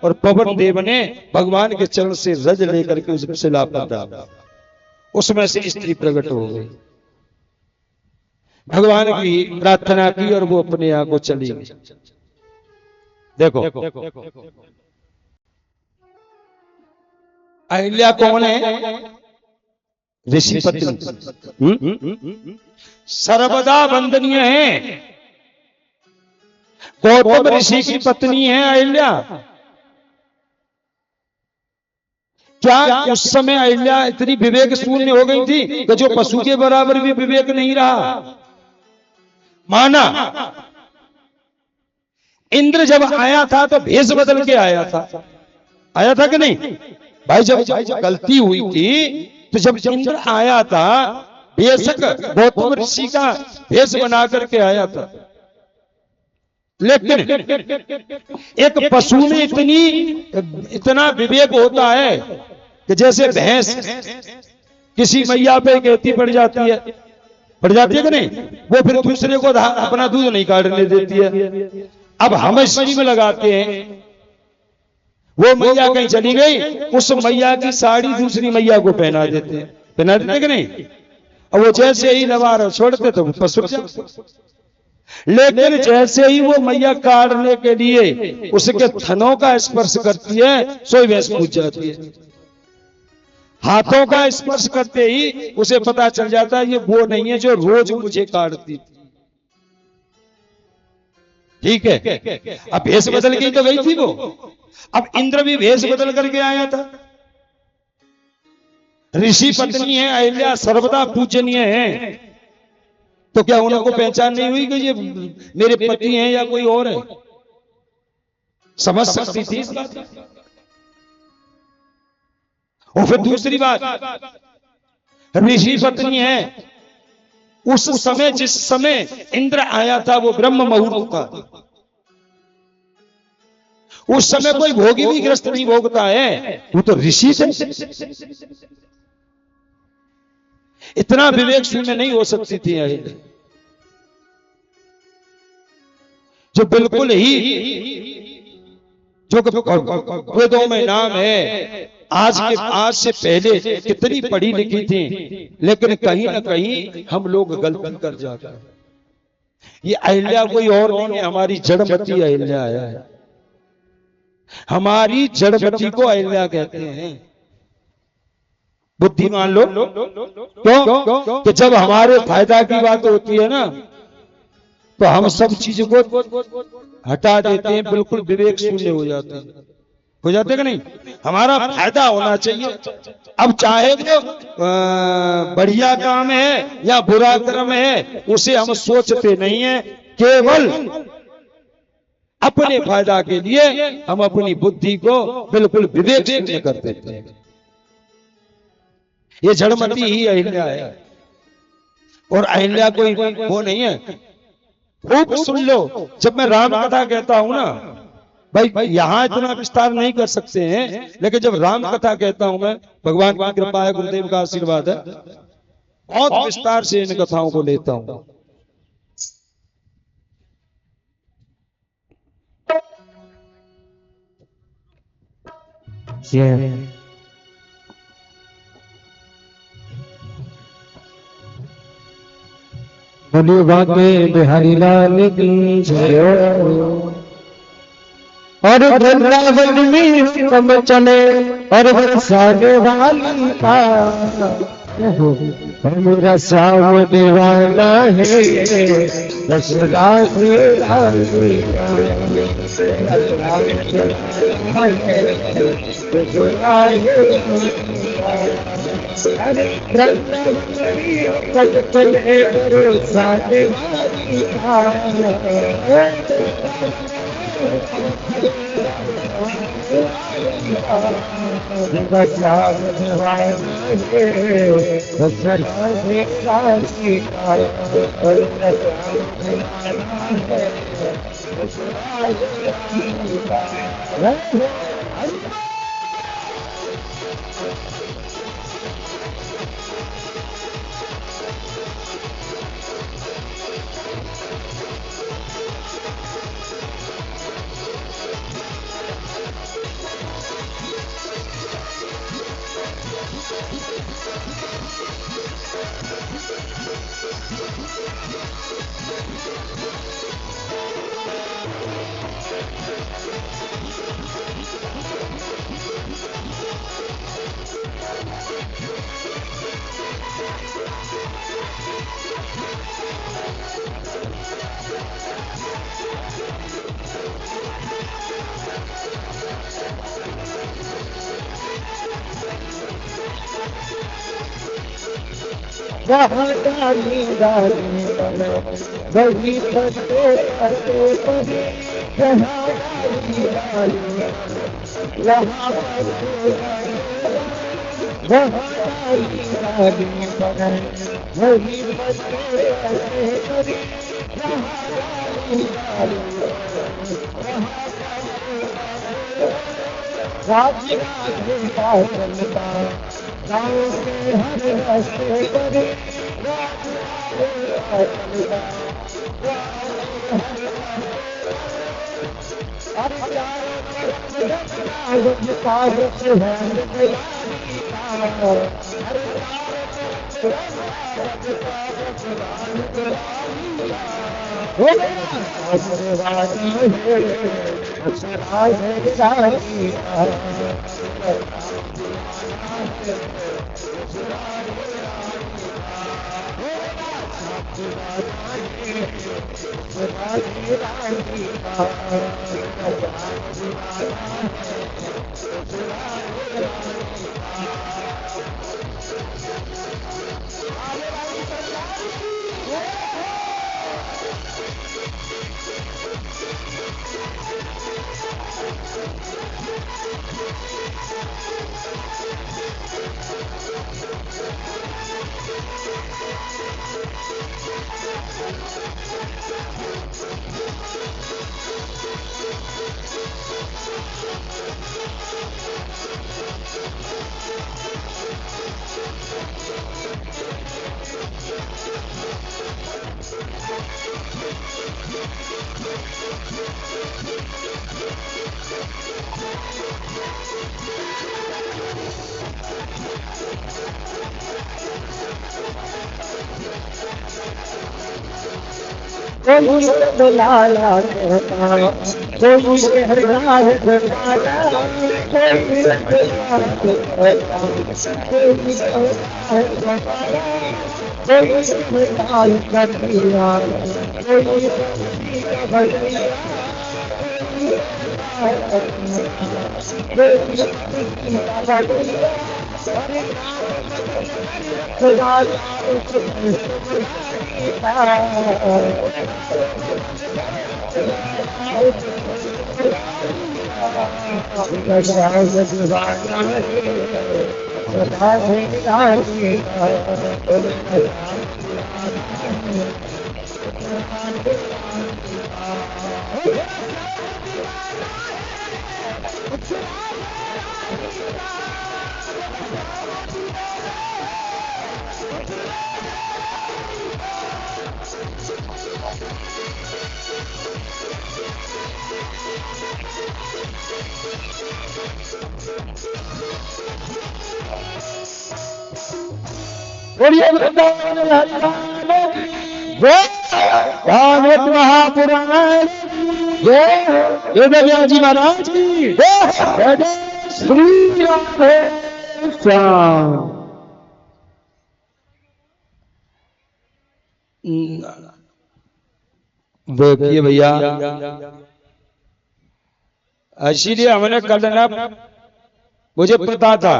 और पवन देव ने भगवान के चरण से रज लेकर के उस शिला पर डाला, उसमें से स्त्री प्रकट हो गई, भगवान की प्रार्थना की और वो अपने यहाँ को चली गई। देखो अहिल्या कौन है? ऋषि पत्नी, सर्वदा वंदनीय है, गौतम ऋषि की पत्नी है अहिल्या। क्या उस समय अहिल्या इतनी विवेक शून्य हो गई थी कि जो पशु के बराबर भी विवेक नहीं रहा? माना इंद्र जब आया था तो भेष बदल के आया था कि नहीं भाई? जब गलती हुई थी तो जब इंद्र आया था बेशक गौतम ऋषि का भेष बना करके आया था, लेकिन एक पशु में इतना विवेक होता है कि जैसे भैंस किसी मैया पे कहती पड़ जाती है कि नहीं, वो फिर दूसरे को अपना दूध नहीं काटने देती है। अब हम इसी में लगाते हैं, वो मैया कहीं चली गई, उस मैया की साड़ी दूसरी मैया को पहना देते कि नहीं, और वो जैसे ही लवार छोड़ते तो पशु, लेकिन जैसे ही वो मैया काटने के लिए उसके थनों का स्पर्श करती है, सोई भैंस पूछ जाती है। हाथों का स्पर्श करते ही उसे पता चल जाता है ये वो नहीं है जो रोज मुझे काटती थी। ठीक है, अब भेष बदल के तो गई थी वो। अब इंद्र भी भेष बदल करके आया था। ऋषि पत्नी है अहिल्या, सर्वदा पूजनीय है, तो क्या उनको पहचान नहीं हुई कि ये मेरे पति हैं या कोई और है? समझ सकती थी इस बात। और फिर दूसरी बात, ऋषि पत्नी है, उस समय जिस समय इंद्र आया था वो ब्रह्म मुहूर्त था। उस समय कोई भोगी भी ग्रस्त नहीं भोगता है, वो तो ऋषि थे। इतना विवेक शून्य नहीं हो सकती थी जो बिल्कुल ही जो वेदों में नाम है। आज से पहले कितनी पढ़ी लिखी थी, लेकिन कहीं ना कहीं हम लोग गलती कर जाते हैं। ये अहिल्या कोई और नहीं है, हमारी जड़मती अहिल्या है। हमारी जड़मती को अहिल्या कहते हैं। बुद्धि मान लो, क्यों कि जब हमारे फायदा की बात होती है ना, तो हम सब चीजों को हटा देते हैं, बिल्कुल विवेक शून्य हो जाते कि नहीं? हमारा फायदा होना चाहिए। अब चाहे तो बढ़िया काम है या बुरा कर्म है, उसे हम सोचते नहीं है, केवल अपने फायदा के लिए हम अपनी बुद्धि को बिल्कुल विवेक शून्य कर देते हैं। ये जड़मती ही अहिल्या है, और अहिल्या कोई वो नहीं है। खूब सुन लो, जब मैं राम कथा कहता हूं ना भाई, यहां इतना विस्तार नहीं कर सकते हैं, लेकिन जब राम कथा कहता हूं मैं, भगवान की कृपा है, गुरुदेव का आशीर्वाद है, बहुत विस्तार से इन कथाओं को लेता हूं। बोलिए बाके बिहारी लाल की जय। और वृंदावन में कम चले और बरसाने वाली का मेरा श्याम दीवाना है, दशरथ वहाँ डाली डाली पर वही पत्ते पत्ते पड़े, जहाँ डाली डाली वहाँ पत्ते वहाँ डाली डाली पर वही पत्ते पत्ते पड़े, जहाँ डाली डाली राज्य का चलता गाँव के हर रास्ते पर कोई बुलाला कोई शहनाज बुलाला कोई बुलाल कर दिया कोई महापुराण जी महाराज की श्री राम। देखिए भैया, इसीलिए हमने कल ना, मुझे पता था